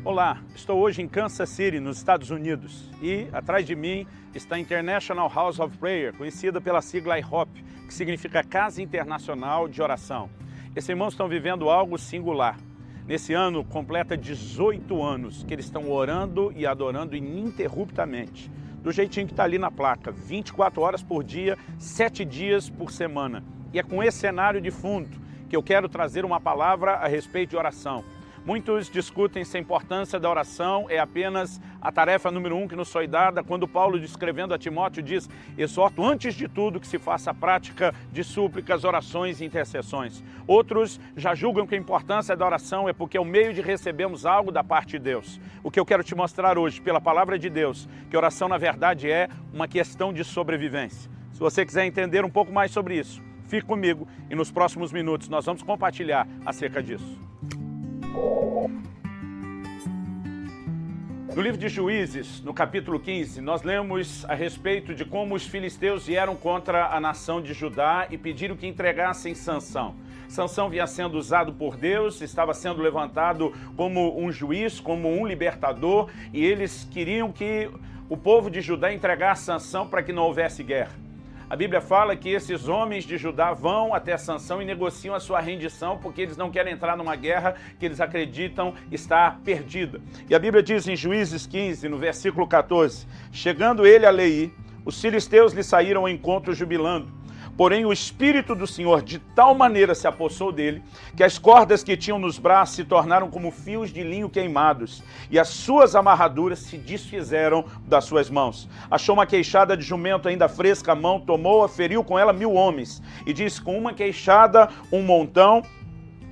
Olá, estou hoje em Kansas City, nos Estados Unidos, e atrás de mim está a International House of Prayer, conhecida pela sigla IHOP, que significa Casa Internacional de Oração. Esses irmãos estão vivendo algo singular. Nesse ano, completa 18 anos que eles estão orando e adorando ininterruptamente, do jeitinho que está ali na placa, 24 horas por dia, 7 dias por semana. E é com esse cenário de fundo que eu quero trazer uma palavra a respeito de oração. Muitos discutem se a importância da oração é apenas a tarefa número 1 que nos foi dada, quando Paulo, escrevendo a Timóteo, diz: exorto antes de tudo que se faça a prática de súplicas, orações e intercessões. Outros já julgam que a importância da oração é porque é o meio de recebermos algo da parte de Deus. O que eu quero te mostrar hoje, pela palavra de Deus, que oração na verdade é uma questão de sobrevivência. Se você quiser entender um pouco mais sobre isso, fique comigo e nos próximos minutos nós vamos compartilhar acerca disso. No livro de Juízes, no capítulo 15, nós lemos a respeito de como os filisteus vieram contra a nação de Judá e pediram que entregassem Sansão. Sansão vinha sendo usado por Deus, estava sendo levantado como um juiz, como um libertador, e eles queriam que o povo de Judá entregasse Sansão para que não houvesse guerra. A Bíblia fala que esses homens de Judá vão até Sansão e negociam a sua rendição porque eles não querem entrar numa guerra que eles acreditam estar perdida. E a Bíblia diz em Juízes 15, no versículo 14, chegando ele a Leí, os filisteus lhe saíram ao encontro jubilando. Porém, o Espírito do Senhor de tal maneira se apossou dele, que as cordas que tinham nos braços se tornaram como fios de linho queimados, e as suas amarraduras se desfizeram das suas mãos. Achou uma queixada de jumento ainda fresca à mão, tomou-a, feriu com ela 1000 homens, e disse: com uma queixada, um montão,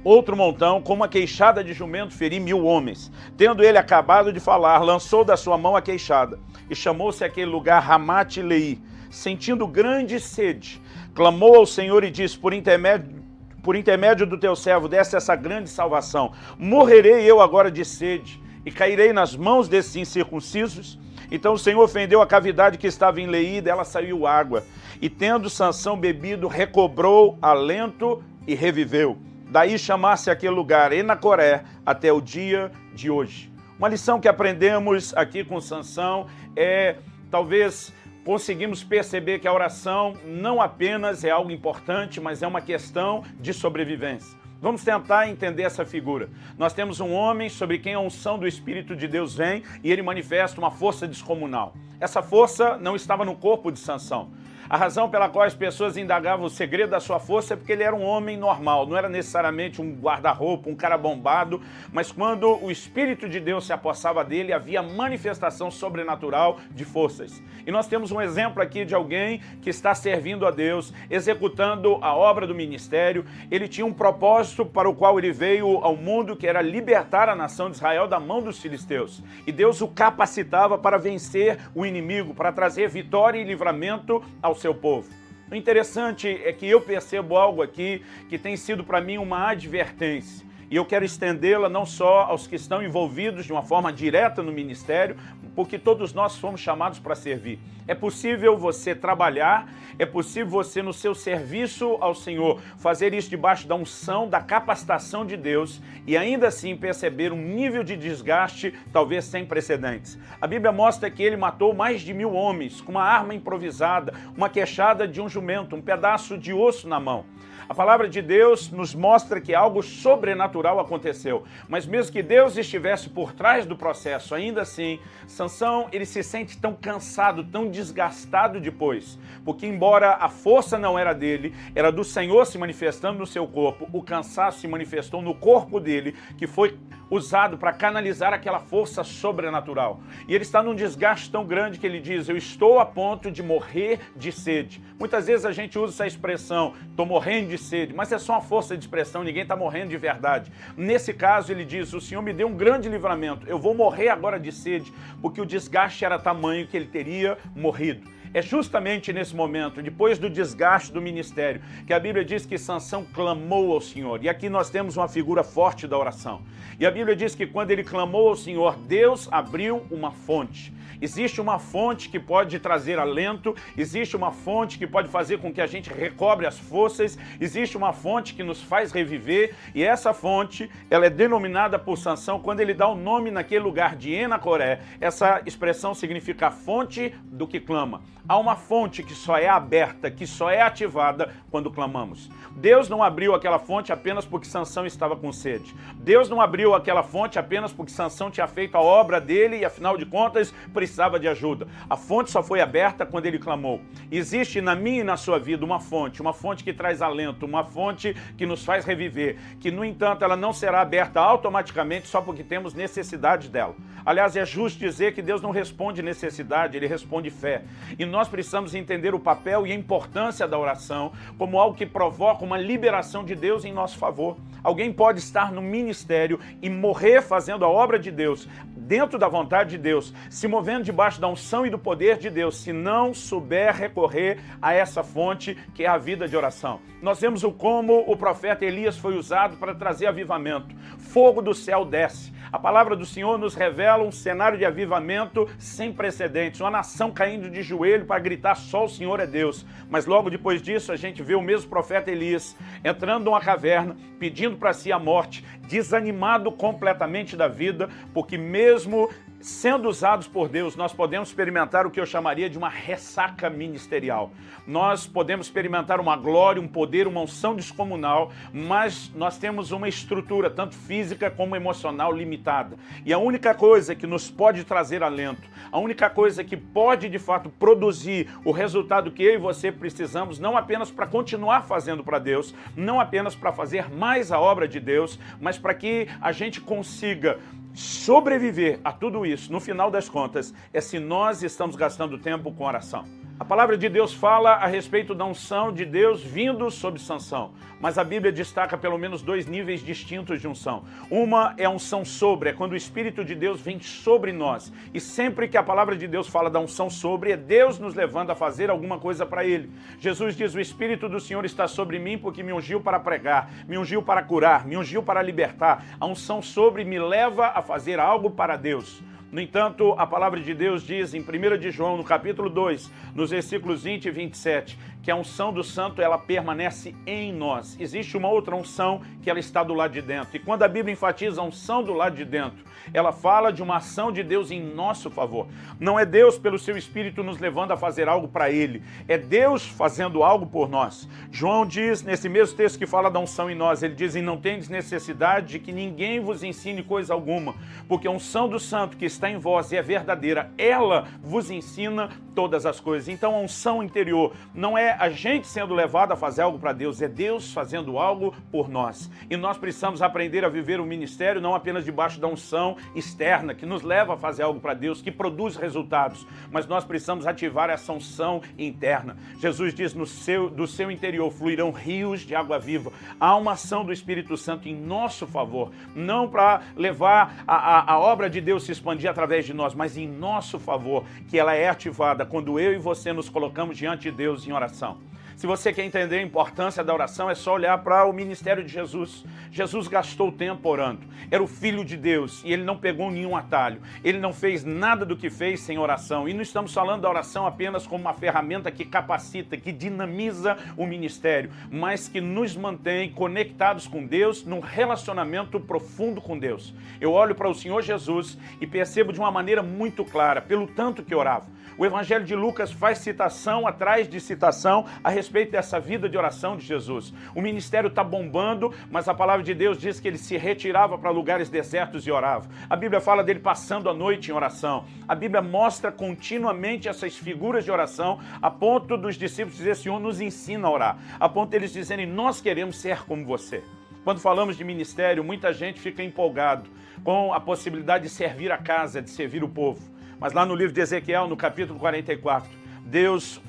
outro montão, com uma queixada de jumento, feri 1000 homens. Tendo ele acabado de falar, lançou da sua mão a queixada, e chamou-se aquele lugar Ramate-Leí. Sentindo grande sede, clamou ao Senhor e disse: por intermédio do teu servo, desse essa grande salvação. Morrerei eu agora de sede e cairei nas mãos desses incircuncisos? Então o Senhor fendeu a cavidade que estava em Leí, dela saiu água. E tendo Sansão bebido, recobrou alento e reviveu. Daí chamasse aquele lugar Enacoré até o dia de hoje. Uma lição que aprendemos aqui com Sansão é, talvez, conseguimos perceber que a oração não apenas é algo importante, mas é uma questão de sobrevivência. Vamos tentar entender essa figura. Nós temos um homem sobre quem a unção do Espírito de Deus vem e ele manifesta uma força descomunal. Essa força não estava no corpo de Sansão. A razão pela qual as pessoas indagavam o segredo da sua força é porque ele era um homem normal, não era necessariamente um guarda-roupa, um cara bombado, mas quando o Espírito de Deus se apossava dele, havia manifestação sobrenatural de forças. E nós temos um exemplo aqui de alguém que está servindo a Deus, executando a obra do ministério. Ele tinha um propósito para o qual ele veio ao mundo, que era libertar a nação de Israel da mão dos filisteus. E Deus o capacitava para vencer o inimigo, para trazer vitória e livramento ao seu povo. O interessante é que eu percebo algo aqui que tem sido para mim uma advertência. E eu quero estendê-la não só aos que estão envolvidos de uma forma direta no ministério, porque todos nós fomos chamados para servir. É possível você trabalhar, é possível você no seu serviço ao Senhor fazer isso debaixo da unção, da capacitação de Deus e ainda assim perceber um nível de desgaste talvez sem precedentes. A Bíblia mostra que ele matou mais de 1000 homens com uma arma improvisada, uma queixada de um jumento, um pedaço de osso na mão. A palavra de Deus nos mostra que algo sobrenatural aconteceu, mas mesmo que Deus estivesse por trás do processo, ainda assim, Sansão, ele se sente tão cansado, tão desgastado depois, porque embora a força não era dele, era do Senhor se manifestando no seu corpo, o cansaço se manifestou no corpo dele, que foi usado para canalizar aquela força sobrenatural. E ele está num desgaste tão grande que ele diz: eu estou a ponto de morrer de sede. Muitas vezes a gente usa essa expressão, estou morrendo de sede, mas é só uma força de expressão, ninguém está morrendo de verdade. Nesse caso ele diz: o Senhor me deu um grande livramento, eu vou morrer agora de sede, porque o desgaste era tamanho que ele teria morrido. É justamente nesse momento, depois do desgaste do ministério, que a Bíblia diz que Sansão clamou ao Senhor. E aqui nós temos uma figura forte da oração. E a Bíblia diz que quando ele clamou ao Senhor, Deus abriu uma fonte. Existe uma fonte que pode trazer alento, existe uma fonte que pode fazer com que a gente recobre as forças, existe uma fonte que nos faz reviver, e essa fonte, ela é denominada por Sansão quando ele dá o nome naquele lugar de Enacoré. Essa expressão significa fonte do que clama. Há uma fonte que só é aberta, que só é ativada quando clamamos. Deus não abriu aquela fonte apenas porque Sansão estava com sede. Deus não abriu aquela fonte apenas porque Sansão tinha feito a obra dele e, afinal de contas, precisava de ajuda. A fonte só foi aberta quando ele clamou. Existe na minha e na sua vida uma fonte que traz alento, uma fonte que nos faz reviver, que, no entanto, ela não será aberta automaticamente só porque temos necessidade dela. Aliás, é justo dizer que Deus não responde necessidade, Ele responde fé. E nós precisamos entender o papel e a importância da oração como algo que provoca uma liberação de Deus em nosso favor. Alguém pode estar no ministério e morrer fazendo a obra de Deus, dentro da vontade de Deus, se movendo debaixo da unção e do poder de Deus, se não souber recorrer a essa fonte que é a vida de oração. Nós vemos como o profeta Elias foi usado para trazer avivamento. Fogo do céu desce. A palavra do Senhor nos revela um cenário de avivamento sem precedentes, uma nação caindo de joelho para gritar só o Senhor é Deus. Mas logo depois disso a gente vê o mesmo profeta Elias entrando numa caverna, pedindo para si a morte, desanimado completamente da vida, porque mesmo sendo usados por Deus, nós podemos experimentar o que eu chamaria de uma ressaca ministerial. Nós podemos experimentar uma glória, um poder, uma unção descomunal, mas nós temos uma estrutura, tanto física como emocional, limitada. E a única coisa que nos pode trazer alento, a única coisa que pode, de fato, produzir o resultado que eu e você precisamos, não apenas para continuar fazendo para Deus, não apenas para fazer mais a obra de Deus, mas para que a gente consiga sobreviver a tudo isso, no final das contas, é se nós estamos gastando tempo com oração. A palavra de Deus fala a respeito da unção de Deus vindo sobre Sansão, mas a Bíblia destaca pelo menos dois níveis distintos de unção. Uma é a unção sobre, é quando o Espírito de Deus vem sobre nós. E sempre que a palavra de Deus fala da unção sobre, é Deus nos levando a fazer alguma coisa para Ele. Jesus diz, o Espírito do Senhor está sobre mim porque me ungiu para pregar, me ungiu para curar, me ungiu para libertar. A unção sobre me leva a fazer algo para Deus. No entanto, a palavra de Deus diz em 1 de João, no capítulo 2, nos versículos 20 e 27, que a unção do santo, ela permanece em nós. Existe uma outra unção que ela está do lado de dentro. E quando a Bíblia enfatiza a unção do lado de dentro, ela fala de uma ação de Deus em nosso favor. Não é Deus, pelo seu Espírito, nos levando a fazer algo para Ele. É Deus fazendo algo por nós. João diz, nesse mesmo texto que fala da unção em nós, ele diz, e não tendes necessidade de que ninguém vos ensine coisa alguma, porque a unção do santo que está em vós e é verdadeira, ela vos ensina todas as coisas. Então a unção interior não é a gente sendo levado a fazer algo para Deus, é Deus fazendo algo por nós. E nós precisamos aprender a viver o ministério não apenas debaixo da unção externa, que nos leva a fazer algo para Deus, que produz resultados, mas nós precisamos ativar essa unção interna. Jesus diz, do seu interior fluirão rios de água viva. Há uma ação do Espírito Santo em nosso favor, não para levar a obra de Deus se expandir através de nós, mas em nosso favor, que ela é ativada quando eu e você nos colocamos diante de Deus em oração. Se você quer entender a importância da oração, é só olhar para o ministério de Jesus. Jesus gastou tempo orando. Era o Filho de Deus e ele não pegou nenhum atalho. Ele não fez nada do que fez sem oração. E não estamos falando da oração apenas como uma ferramenta que capacita, que dinamiza o ministério, mas que nos mantém conectados com Deus num relacionamento profundo com Deus. Eu olho para o Senhor Jesus e percebo de uma maneira muito clara, pelo tanto que orava. O Evangelho de Lucas faz citação atrás de citação a respeito dessa vida de oração de Jesus. O ministério está bombando, mas a palavra de Deus diz que ele se retirava para lugares desertos e orava. A Bíblia fala dele passando a noite em oração. A Bíblia mostra continuamente essas figuras de oração, a ponto dos discípulos dizer, Senhor, nos ensina a orar. A ponto deles dizerem, nós queremos ser como você. Quando falamos de ministério, muita gente fica empolgado com a possibilidade de servir a casa, de servir o povo. Mas lá no livro de Ezequiel, no capítulo 44, Deus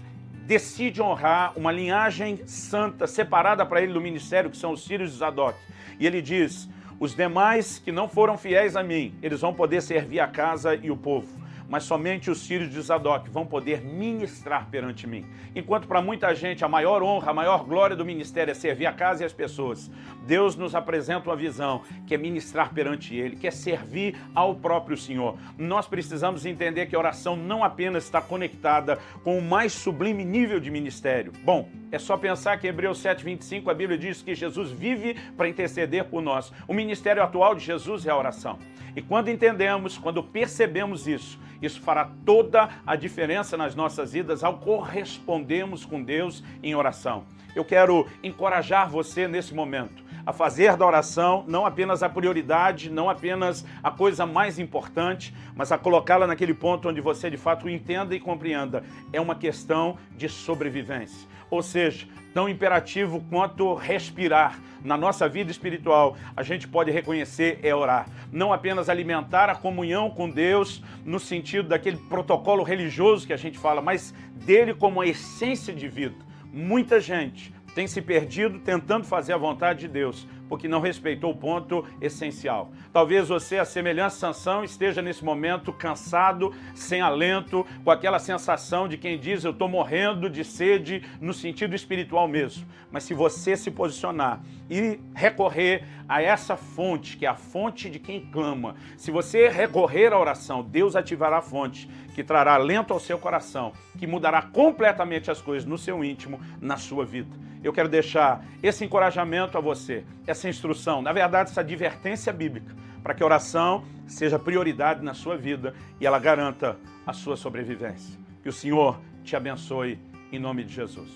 decide honrar uma linhagem santa, separada para ele do ministério, que são os filhos de Zadok. E ele diz, os demais que não foram fiéis a mim, eles vão poder servir a casa e o povo. mas somente os filhos de Zadok vão poder ministrar perante mim. Enquanto para muita gente a maior honra, a maior glória do ministério é servir a casa e as pessoas, Deus nos apresenta uma visão que é ministrar perante Ele, que é servir ao próprio Senhor. Nós precisamos entender que a oração não apenas está conectada com o mais sublime nível de ministério. Bom, é só pensar que em Hebreus 7:25 a Bíblia diz que Jesus vive para interceder por nós. O ministério atual de Jesus é a oração. E quando entendemos, quando percebemos isso fará toda a diferença nas nossas vidas ao correspondermos com Deus em oração. Eu quero encorajar você nesse momento a fazer da oração não apenas a prioridade, não apenas a coisa mais importante, mas a colocá-la naquele ponto onde você de fato entenda e compreenda. É uma questão de sobrevivência. Ou seja, tão imperativo quanto respirar na nossa vida espiritual, a gente pode reconhecer é orar. Não apenas alimentar a comunhão com Deus no sentido daquele protocolo religioso que a gente fala, mas dele como a essência de vida. Muita gente tem se perdido tentando fazer a vontade de Deus, porque não respeitou o ponto essencial. Talvez você, a semelhança de Sansão, esteja nesse momento cansado, sem alento, com aquela sensação de quem diz, eu estou morrendo de sede, no sentido espiritual mesmo. Mas se você se posicionar e recorrer a essa fonte, que é a fonte de quem clama, se você recorrer à oração, Deus ativará a fonte, que trará alento ao seu coração, que mudará completamente as coisas no seu íntimo, na sua vida. Eu quero deixar esse encorajamento a você, essa instrução, na verdade, essa advertência bíblica, para que a oração seja prioridade na sua vida e ela garanta a sua sobrevivência. Que o Senhor te abençoe em nome de Jesus.